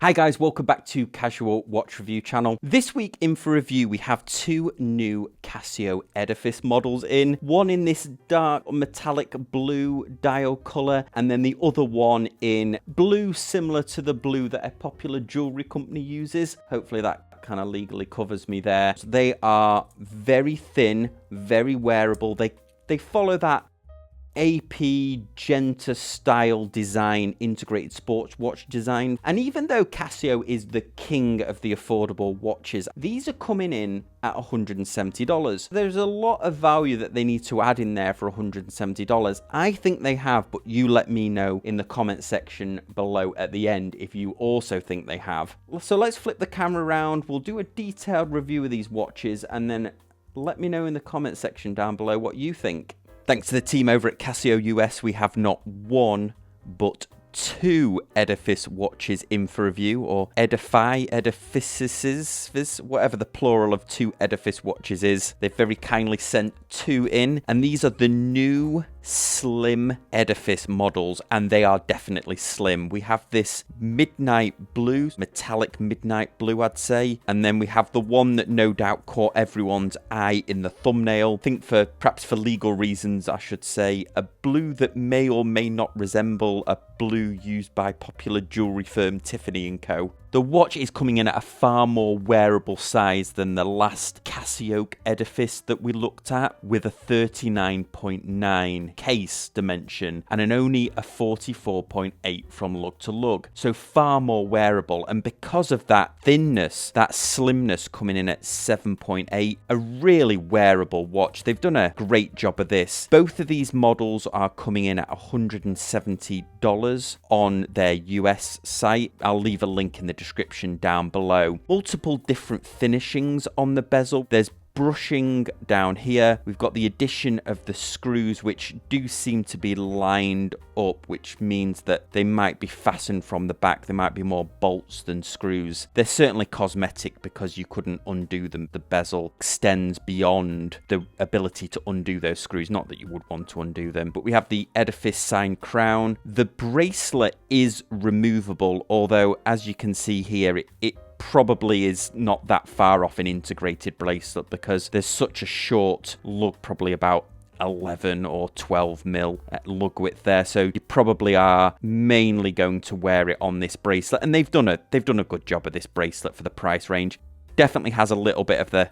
Hi guys, welcome back to Casual Watch Review channel. This week in for review we have two new Casio Edifice models in. One in this dark metallic blue dial colour, and then the other one in blue similar to the blue that a popular jewellery company uses. Hopefully that kind of legally covers me there. So they are very thin, very wearable. They follow that AP Genta style design, integrated sports watch design. And even though Casio is the king of the affordable watches, these are coming in at $170. There's a lot of value that they need to add in there for $170. I think they have, but you let me know in the comment section below at the end if you also think they have. So let's flip the camera around. We'll do a detailed review of these watches and then let me know in the comment section down below what you think. Thanks to the team over at Casio US, we have not one, but two Edifice watches in for review, or Edifices, whatever the plural of two Edifice watches is. They've very kindly sent two in, and these are the new Slim Edifice models, and they are definitely slim. We have this midnight blue, metallic midnight blue, I'd say, and then we have the one that no doubt caught everyone's eye in the thumbnail. I think perhaps for legal reasons, I should say, a blue that may or may not resemble a blue used by popular jewellery firm Tiffany & Co. The watch is coming in at a far more wearable size than the last Casio Edifice that we looked at, with a 39.9 case dimension and only a 44.8 from lug to lug. So far more wearable, and because of that thinness, that slimness coming in at 7.8, a really wearable watch. They've done a great job of this. Both of these models are coming in at $170 on their US site. I'll leave a link in the description down below. Multiple different finishings on the bezel. There's brushing down here. We've got the addition of the screws, which do seem to be lined up, which means that they might be fastened from the back. There might be more bolts than screws. They're certainly cosmetic because you couldn't undo them. The bezel extends beyond the ability to undo those screws. Not that you would want to undo them, but we have the Edifice sign crown. The bracelet is removable, although as you can see here, it probably is not that far off an integrated bracelet because there's such a short lug, probably about 11 or 12 mil lug width there, so you probably are mainly going to wear it on this bracelet, and they've done a good job of this bracelet for the price range. Definitely has a little bit of the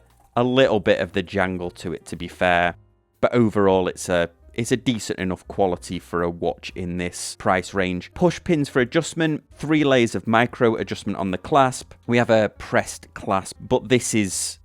jangle to it, to be fair, but overall it's a decent enough quality for a watch in this price range. Push pins for adjustment, 3 layers of micro adjustment on the clasp. We have a pressed clasp, but this has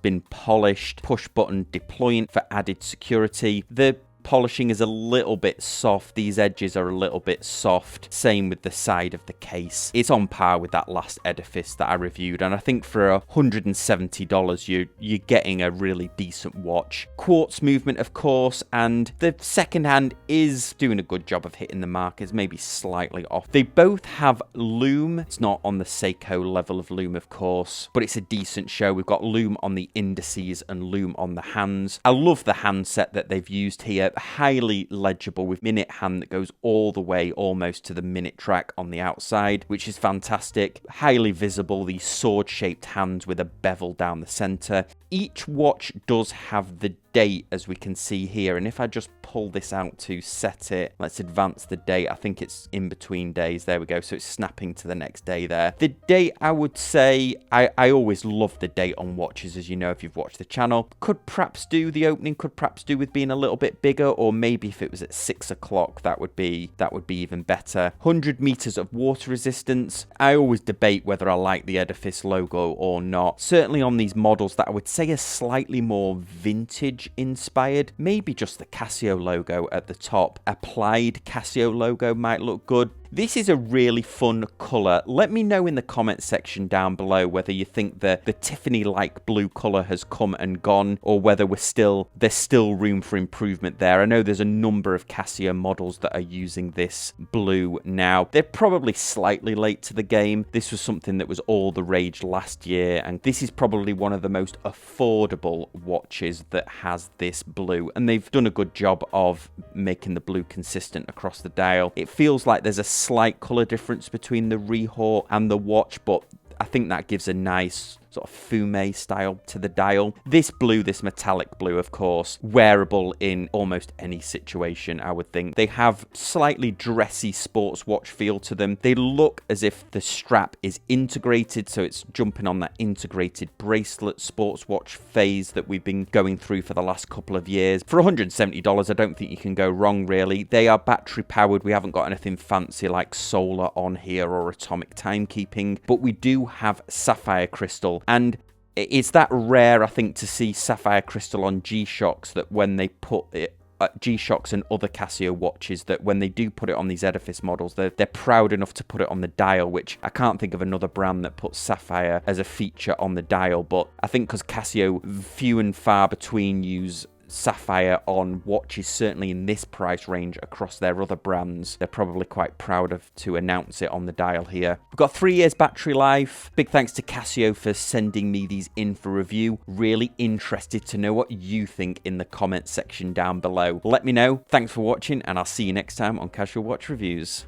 been polished. Push button deployment for added security. The polishing is a little bit soft. These edges are a little bit soft. Same with the side of the case. It's on par with that last Edifice that I reviewed, and I think for $170 you're getting a really decent watch. Quartz movement, of course, and the second hand is doing a good job of hitting the mark. It's maybe slightly off. They both have lume. It's not on the Seiko level of lume, of course, but it's a decent show. We've got lume on the indices and lume on the hands. I love the handset that they've used here. Highly legible with minute hand that goes all the way almost to the minute track on the outside, which is fantastic. Highly visible, these sword-shaped hands with a bevel down the center. Each watch does have the date, as we can see here, and if I just pull this out to set it, let's advance the date. I think it's in between days. There we go. So it's snapping to the next day there. The date, I would say, I always love the date on watches, as you know if you've watched the channel. Could perhaps do the opening, could perhaps do with being a little bit bigger, or maybe if it was at 6 o'clock, that would be even better. 100 meters of water resistance. I always debate whether I like the Edifice logo or not. Certainly on these models that I would say are slightly more vintage inspired, maybe just the Casio logo at the top. Applied Casio logo might look good. This is a really fun colour. Let me know in the comment section down below whether you think the Tiffany-like blue colour has come and gone, or whether there's still room for improvement there. I know there's a number of Casio models that are using this blue now. They're probably slightly late to the game. This was something that was all the rage last year, and this is probably one of the most affordable watches that has this blue, and they've done a good job of making the blue consistent across the dial. It feels like there's a slight colour difference between the Rehor and the watch, but I think that gives a nice sort of fume style to the dial. This blue, this metallic blue, of course, wearable in almost any situation, I would think. They have slightly dressy sports watch feel to them. They look as if the strap is integrated, so it's jumping on that integrated bracelet sports watch phase that we've been going through for the last couple of years. For $170, I don't think you can go wrong, really. They are battery powered. We haven't got anything fancy like solar on here or atomic timekeeping, but we do have sapphire crystal. And it's that rare, I think, to see sapphire crystal on G-Shocks, that when they put it G-Shocks and other Casio watches, that when they do put it on these Edifice models, they're proud enough to put it on the dial, which I can't think of another brand that puts sapphire as a feature on the dial. But I think because Casio, few and far between, use sapphire on watches, certainly in this price range across their other brands, they're probably quite proud of to announce it on the dial here. We've got 3 years battery life. Big thanks to Casio for sending me these in for review. Really interested to know what you think in the comment section down below. Let me know. Thanks for watching, and I'll see you next time on Casual Watch Reviews.